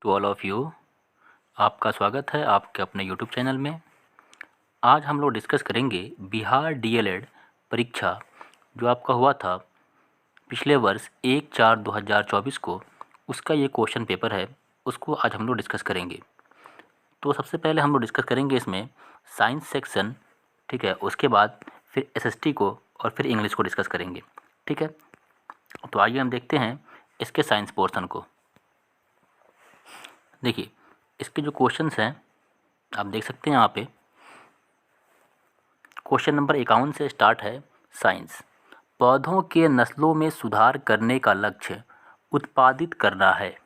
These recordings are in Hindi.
टू ऑल ऑफ़ यू, आपका स्वागत है आपके अपने यूट्यूब चैनल में। आज हम लोग डिस्कस करेंगे बिहार डीएलएड परीक्षा जो आपका हुआ था पिछले वर्ष 1/4/2024 को, उसका ये क्वेश्चन पेपर है, उसको आज हम लोग डिस्कस करेंगे। तो सबसे पहले हम लोग डिस्कस करेंगे इसमें साइंस सेक्शन, ठीक है। उसके बाद फिर एसएसटी को और फिर इंग्लिश को डिस्कस करेंगे, ठीक है। तो आइए हम देखते हैं इसके साइंस पोर्शन को। देखिए, इसके जो क्वेश्चंस हैं आप देख सकते हैं यहाँ पे। क्वेश्चन नंबर 51 से स्टार्ट है। साइंस, पौधों के नस्लों में सुधार करने का लक्ष्य उत्पादित करना है,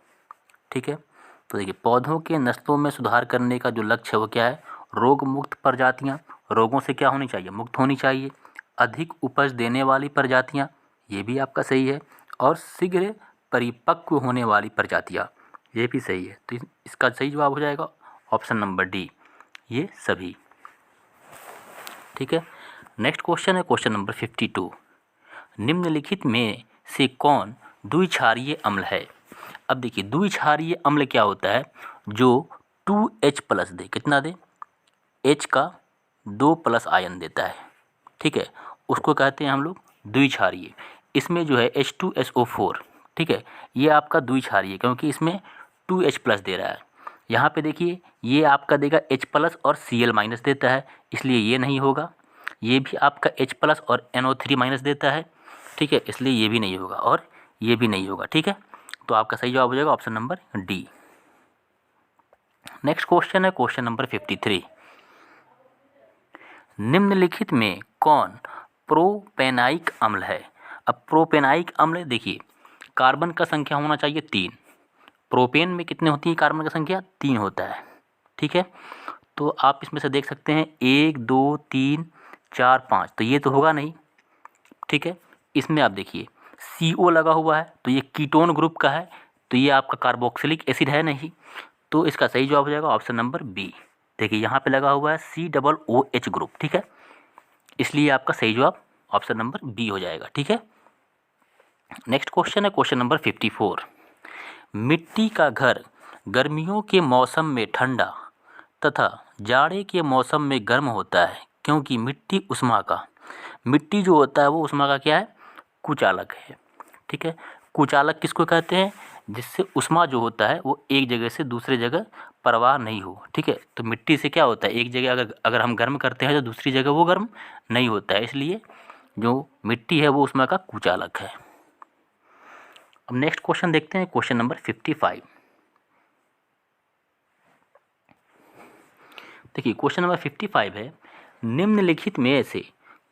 ठीक है। तो देखिए, पौधों के नस्लों में सुधार करने का जो लक्ष्य है वो क्या है? रोग मुक्त प्रजातियाँ, रोगों से क्या होनी चाहिए? मुक्त होनी चाहिए। अधिक उपज देने वाली प्रजातियाँ, ये भी आपका सही है। और शीघ्र परिपक्व होने वाली प्रजातियाँ, ये भी सही है। तो इसका सही जवाब हो जाएगा ऑप्शन नंबर डी, ये सभी, ठीक है। नेक्स्ट क्वेश्चन है क्वेश्चन नंबर 52। निम्नलिखित में से कौन द्विक्षारीय अम्ल है? अब देखिए, द्विक्षारीय अम्ल क्या होता है? जो 2H+ दे, कितना दे? H का 2+ आयन देता है, ठीक है। उसको कहते हैं हम लोग द्विक्षारीय। इसमें जो है H2SO4, ठीक है, ये आपका द्विक्षारीय क्योंकि इसमें 2H+ दे रहा है। यहाँ पे देखिए, ये आपका देगा H+ और Cl- देता है, इसलिए ये नहीं होगा। ये भी आपका H+ और NO3- देता है, ठीक है, इसलिए ये भी नहीं होगा और ये भी नहीं होगा, ठीक है। तो आपका सही जवाब हो जाएगा option number D. Next question है क्वेश्चन नंबर 53। निम्नलिखित में कौन प्रोपेनाइक अम्ल है? अब प्रोपेनाइक अम्ल देखिए, कार्बन का संख्या होना चाहिए 3। प्रोपेन में कितने होती है कार्बन का संख्या? 3 होता है, ठीक है। तो आप इसमें से देख सकते हैं 1 2 3 4 5, तो ये तो होगा नहीं, ठीक है। इसमें आप देखिए CO लगा हुआ है, तो ये कीटोन ग्रुप का है, तो ये आपका कार्बोक्सिलिक एसिड है नहीं। तो इसका सही जवाब हो जाएगा ऑप्शन नंबर बी। देखिए, यहाँ पे लगा हुआ है COOH ग्रुप, ठीक है, इसलिए आपका सही जवाब ऑप्शन नंबर बी हो जाएगा, ठीक है। नेक्स्ट क्वेश्चन है क्वेश्चन नंबर 54। मिट्टी का घर गर्मियों के मौसम में ठंडा तथा जाड़े के मौसम में गर्म होता है, क्योंकि मिट्टी जो होता है वो उष्मा का क्या है? कुचालक है, ठीक है। कुचालक किसको कहते हैं? जिससे उष्मा जो होता है वो एक जगह से दूसरे जगह प्रवाह नहीं हो, ठीक है। तो मिट्टी से क्या होता है, एक जगह अगर हम गर्म करते हैं तो दूसरी जगह वो गर्म नहीं होता है, इसलिए जो मिट्टी है वो उष्मा का कुचालक है। अब नेक्स्ट क्वेश्चन देखते हैं क्वेश्चन नंबर 55। देखिए, क्वेश्चन नंबर 55 है। निम्नलिखित में से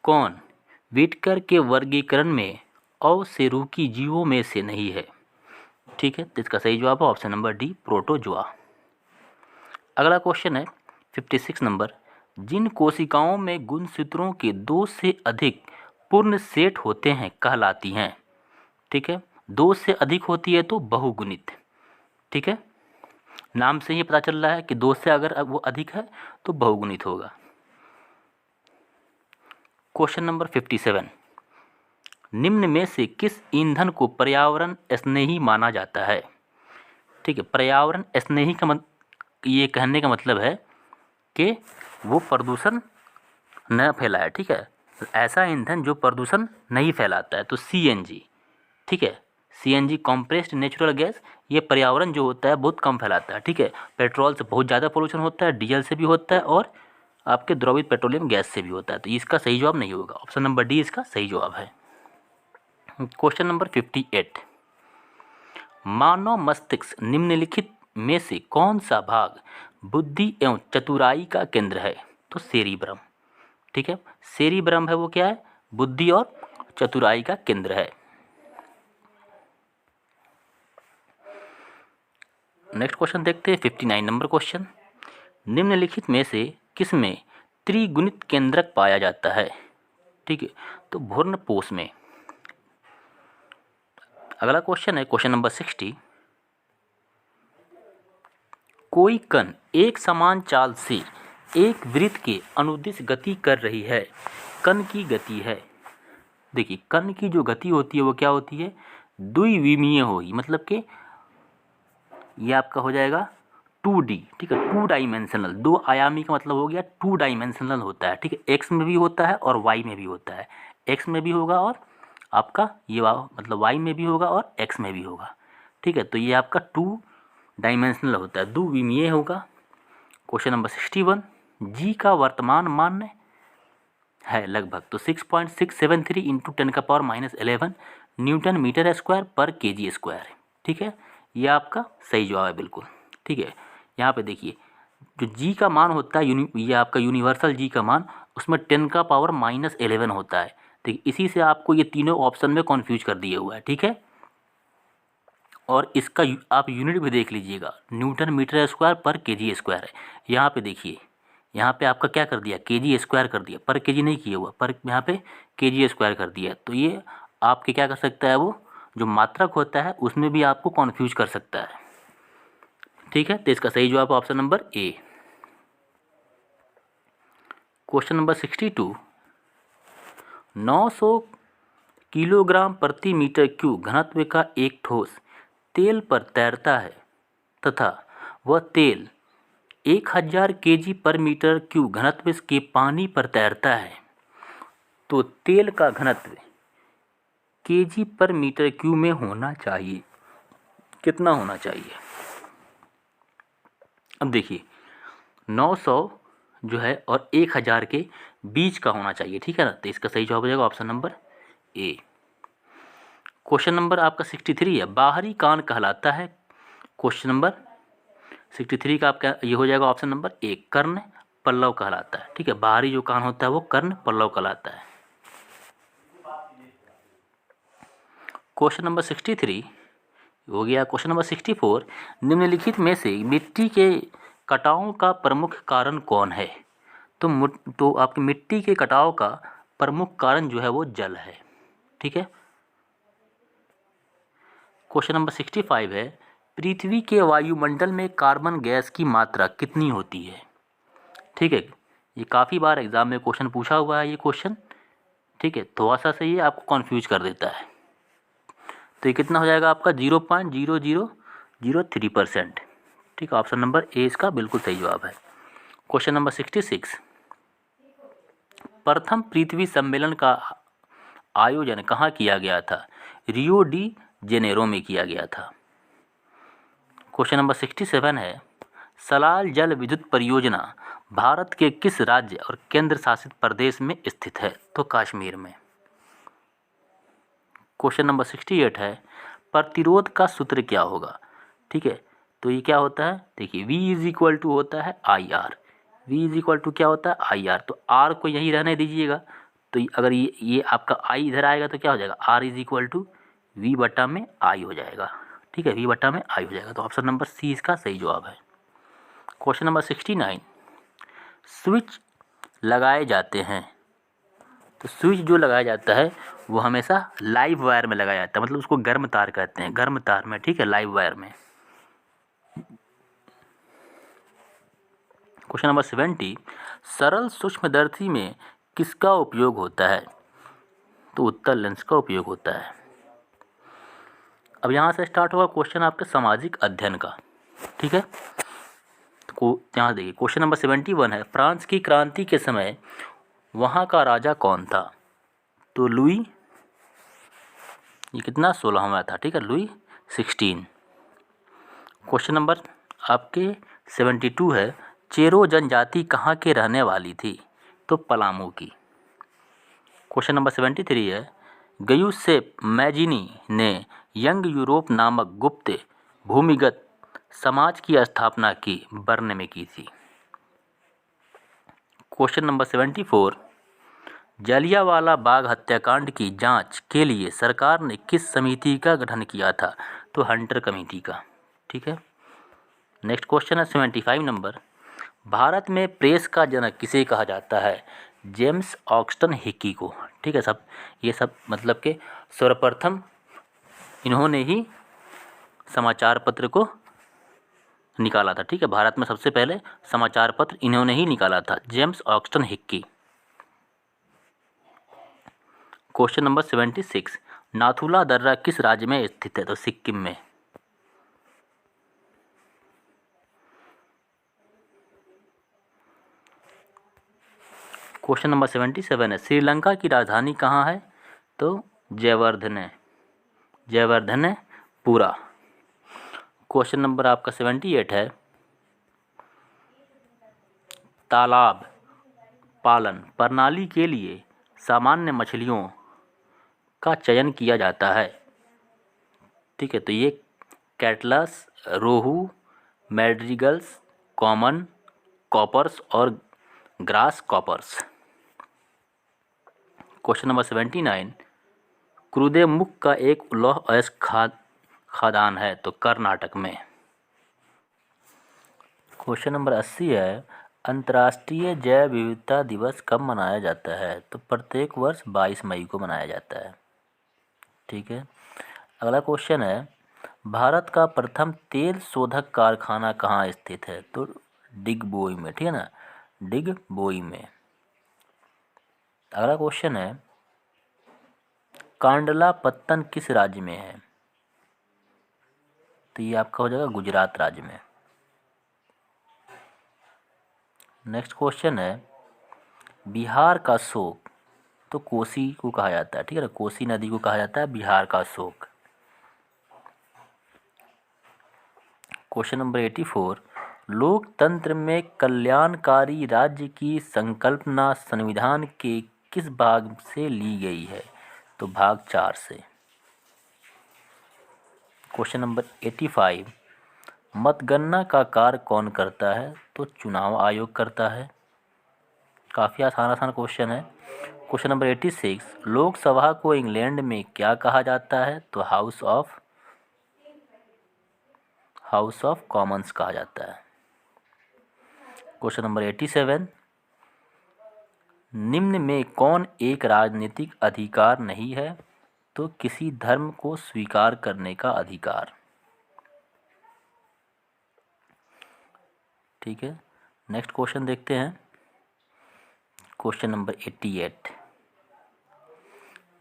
कौन व्हिटेकर के वर्गीकरण में अकशेरुकी जीवों में से नहीं है? ठीक है, तो इसका सही जवाब है ऑप्शन नंबर डी, प्रोटोजोआ। अगला क्वेश्चन है 56 नंबर। जिन कोशिकाओं में गुणसूत्रों के 2 से अधिक पूर्ण सेट होते हैं कहलाती हैं, ठीक है। 2 से अधिक होती है तो बहुगुणित, ठीक है। नाम से ही पता चल रहा है कि 2 से अगर वो अधिक है तो बहुगुणित होगा। Question number 57। निम्न में से किस ईंधन को पर्यावरण स्नेही माना जाता है? ठीक है, पर्यावरण स्नेही का ये कहने का मतलब है कि वो प्रदूषण न फैलाए, ठीक है। ऐसा ईंधन जो प्रदूषण नहीं फैलाता है, तो CNG, ठीक है। CNG कॉम्प्रेस्ड नेचुरल गैस, ये पर्यावरण जो होता है बहुत कम फैलाता है, ठीक है। पेट्रोल से बहुत ज़्यादा पोल्यूशन होता है, डीजल से भी होता है और आपके द्रवित पेट्रोलियम गैस से भी होता है, तो इसका सही जवाब नहीं होगा, ऑप्शन नंबर डी इसका सही जवाब है। Question number 58। मानव मस्तिष्क निम्नलिखित में से कौन सा भाग बुद्धि एवं चतुराई का केंद्र है? तो सेरिब्रम, ठीक है। सेरिब्रम है वो क्या है? बुद्धि और चतुराई का केंद्र है। नेक्स्ट क्वेश्चन देखते हैं 59 नंबर क्वेश्चन। निम्नलिखित में से किसमें त्रिगुणित केंद्रक पाया जाता है? ठीक है, तो भ्रूणपोष में। अगला क्वेश्चन है क्वेश्चन नंबर 60। कोई कण एक समान चाल से एक वृत्त के अनुदिश गति कर रही है, कण की गति है। देखिए, कण की जो गति होती है वो क्या होती है? द्विविमीय होगी, मतलब कि ये आपका हो जाएगा 2D, ठीक है, 2 डायमेंशनल, 2 आयामी का मतलब हो गया 2 डायमेंशनल होता है, ठीक है, एक्स में भी होता है और वाई में भी होता है, एक्स में भी होगा और आपका ये मतलब वाई में भी होगा और एक्स में भी होगा, ठीक है। तो ये आपका 2 डायमेंशनल होता है, 2 विमीय होगा। क्वेश्चन नंबर 61, जी का वर्तमान मान है लगभग, तो 6.673 इंटू 10⁻11 न्यूटन मीटर स्क्वायर पर केजी स्क्वायर है, ठीक है। ये आपका सही जवाब है बिल्कुल, ठीक है। यहाँ पे देखिए जो जी का मान होता है ये आपका यूनिवर्सल जी का मान, उसमें 10⁻11 होता है, ठीक, इसी से आपको ये तीनों ऑप्शन में कन्फ्यूज कर दिया हुआ है, ठीक है। और इसका आप यूनिट भी देख लीजिएगा, न्यूटन मीटर स्क्वायर पर केजी स्क्वायर है। यहाँ पे देखिए, यहाँ पे आपका क्या कर दिया, केजी स्क्वायर कर दिया, पर केजी नहीं किया हुआ, पर यहाँ पे केजी स्क्वायर कर दिया। तो ये आपके क्या कर सकता है, वो जो मात्रक होता है उसमें भी आपको कन्फ्यूज कर सकता है, ठीक है। तो इसका सही जवाब option number A. Question number 62, 900 kilogram प्रति मीटर क्यूब घनत्व का एक ठोस तेल पर तैरता है तथा वह तेल 1000 केजी पर मीटर क्यूब घनत्व के पानी पर तैरता है, तो तेल का घनत्व केजी पर मीटर क्यूब में होना चाहिए, कितना होना चाहिए। अब देखिए 900 जो है और 1000 के बीच का होना चाहिए, ठीक है ना। तो इसका सही जवाब हो जाएगा option number A. Question number आपका 63 है, बाहरी कान कहलाता है। क्वेश्चन नंबर 63 का आपका ये हो जाएगा ऑप्शन नंबर ए, कर्ण पल्लव कहलाता है, ठीक है। बाहरी जो कान होता है वो कर्ण पल्लव कहलाता है। क्वेश्चन नंबर 63 हो गया। क्वेश्चन नंबर 64, निम्नलिखित में से मिट्टी के कटाव का प्रमुख कारण कौन है। तो आपकी मिट्टी के कटाव का प्रमुख कारण जो है वो जल है, ठीक है। क्वेश्चन नंबर 65 है, पृथ्वी के वायुमंडल में कार्बन गैस की मात्रा कितनी होती है, ठीक है। ये काफ़ी बार एग्जाम में क्वेश्चन पूछा हुआ है ये क्वेश्चन, ठीक है। थोड़ा सा सही है, आपको कन्फ्यूज कर देता है। तो ये कितना हो जाएगा आपका 0.0003%, ठीक है। ऑप्शन नंबर ए इसका बिल्कुल सही जवाब है। क्वेश्चन नंबर 66, प्रथम पृथ्वी सम्मेलन का आयोजन कहाँ किया गया था। रियो डी जेनेरो में किया गया था। क्वेश्चन नंबर 67 है, सलाल जल विद्युत परियोजना भारत के किस राज्य और केंद्र शासित प्रदेश में स्थित है। तो कश्मीर में। क्वेश्चन नंबर 68 है, प्रतिरोध का सूत्र क्या होगा, ठीक है। तो ये क्या होता है, देखिए V इज इक्वल टू होता है IR, V is equal to क्या होता है IR, तो R को यहीं रहने दीजिएगा। तो अगर ये आपका I इधर आएगा तो क्या हो जाएगा, R is equal to V बटा में I हो जाएगा, ठीक है, V बटा में I हो जाएगा। तो ऑप्शन नंबर सी इसका सही जवाब है। क्वेश्चन नंबर 69, स्विच लगाए जाते हैं। तो स्विच जो लगाया जाता है वो हमेशा लाइव वायर में लगाया जाता है, मतलब उसको गर्म तार कहते हैं, गर्म तार में, ठीक है, लाइव वायर में। क्वेश्चन नंबर 70, सरल सूक्ष्मदर्शी में किसका उपयोग होता है। तो उत्तल लेंस का उपयोग होता है। अब यहाँ से स्टार्ट होगा क्वेश्चन आपके सामाजिक अध्ययन का, ठीक है। तो यहाँ देखिए क्वेश्चन नंबर 71 है, फ्रांस की क्रांति के समय वहाँ का राजा कौन था। तो लुई, ये कितना 16वां था, ठीक है, लुई 16। क्वेश्चन नंबर आपके 72 है, चेरो जनजाति कहाँ के रहने वाली थी। तो पलामू की। क्वेश्चन नंबर 73 है, गयुसेप मैजिनी ने यंग यूरोप नामक गुप्त भूमिगत समाज की स्थापना की बर्न में की थी। क्वेश्चन नंबर 74, जलियांवाला बाग हत्याकांड की जांच के लिए सरकार ने किस समिति का गठन किया था। तो हंटर कमेटी का, ठीक है। नेक्स्ट क्वेश्चन है 75 नंबर, भारत में प्रेस का जनक किसे कहा जाता है। जेम्स ऑक्सटन हिकी को, ठीक है। ये सब मतलब के सर्वप्रथम इन्होंने ही समाचार पत्र को निकाला था, ठीक है। भारत में सबसे पहले समाचार पत्र इन्होंने ही निकाला था, जेम्स ऑक्सटन हिक्की। क्वेश्चन नंबर 76, नाथुला दर्रा किस राज्य में स्थित है। तो सिक्किम में। क्वेश्चन नंबर 77 है, श्रीलंका की राजधानी कहाँ है? तो जयवर्धनेपुरा। क्वेश्चन नंबर आपका 78 है, तालाब पालन प्रणाली के लिए सामान्य मछलियों का चयन किया जाता है। ठीक है, तो ये कैटलस, रोहू, मैड्रिगल्स, कॉमन कॉपर्स और ग्रास कॉपर्स। क्वेश्चन नंबर 79, क्रुदेमुख का एक लौह अयस्क खदान है? तो कर्नाटक में। क्वेश्चन नंबर 80 है, अंतर्राष्ट्रीय जैव विविधता दिवस कब मनाया जाता है? तो प्रत्येक वर्ष 22 मई को मनाया जाता है। ठीक है, अगला क्वेश्चन है, भारत का प्रथम तेल शोधक कारखाना कहाँ स्थित है? तो डिगबोई में। ठीक है ना, डिगबोई में। अगला क्वेश्चन है, कांडला पत्तन किस राज्य में है? तो ये आपका हो जाएगा गुजरात राज्य में। नेक्स्ट क्वेश्चन है, बिहार का शोक? तो कोसी को कहा जाता है। ठीक है ना, कोसी नदी को कहा जाता है बिहार का शोक। क्वेश्चन नंबर 84, लोकतंत्र में कल्याणकारी राज्य की संकल्पना संविधान के किस भाग से ली गई है? तो भाग 4 से। क्वेश्चन नंबर 85, मतगणना का कार्य कौन करता है? तो चुनाव आयोग करता है। काफ़ी आसान क्वेश्चन है। क्वेश्चन नंबर 86, लोकसभा को इंग्लैंड में क्या कहा जाता है? तो हाउस ऑफ कॉमन्स कहा जाता है। क्वेश्चन नंबर 87, निम्न में कौन एक राजनीतिक अधिकार नहीं है? तो किसी धर्म को स्वीकार करने का अधिकार। ठीक है, नेक्स्ट क्वेश्चन देखते हैं। Question number 88।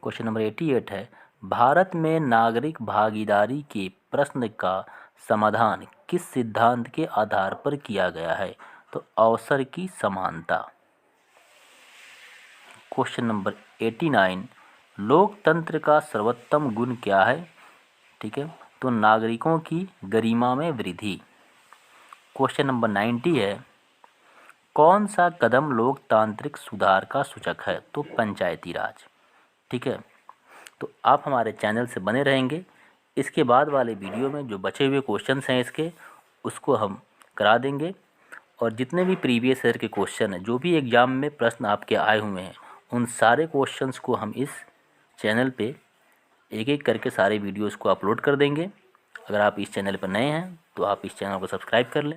क्वेश्चन नंबर 88 है, भारत में नागरिक भागीदारी के प्रश्न का समाधान किस सिद्धांत के आधार पर किया गया है? तो अवसर की समानता। क्वेश्चन नंबर 89, लोकतंत्र का सर्वोत्तम गुण क्या है? ठीक है, तो नागरिकों की गरिमा में वृद्धि। क्वेश्चन नंबर 90 है, कौन सा कदम लोकतांत्रिक सुधार का सूचक है? तो पंचायती राज। ठीक है, तो आप हमारे चैनल से बने रहेंगे। इसके बाद वाले वीडियो में जो बचे हुए क्वेश्चंस हैं इसके, उसको हम करा देंगे। और जितने भी प्रीवियस ईयर के क्वेश्चन हैं, जो भी एग्ज़ाम में प्रश्न आपके आए हुए हैं, उन सारे क्वेश्चंस को हम इस चैनल पे एक एक करके सारे वीडियोस को अपलोड कर देंगे। अगर आप इस चैनल पर नए हैं तो आप इस चैनल को सब्सक्राइब कर लें।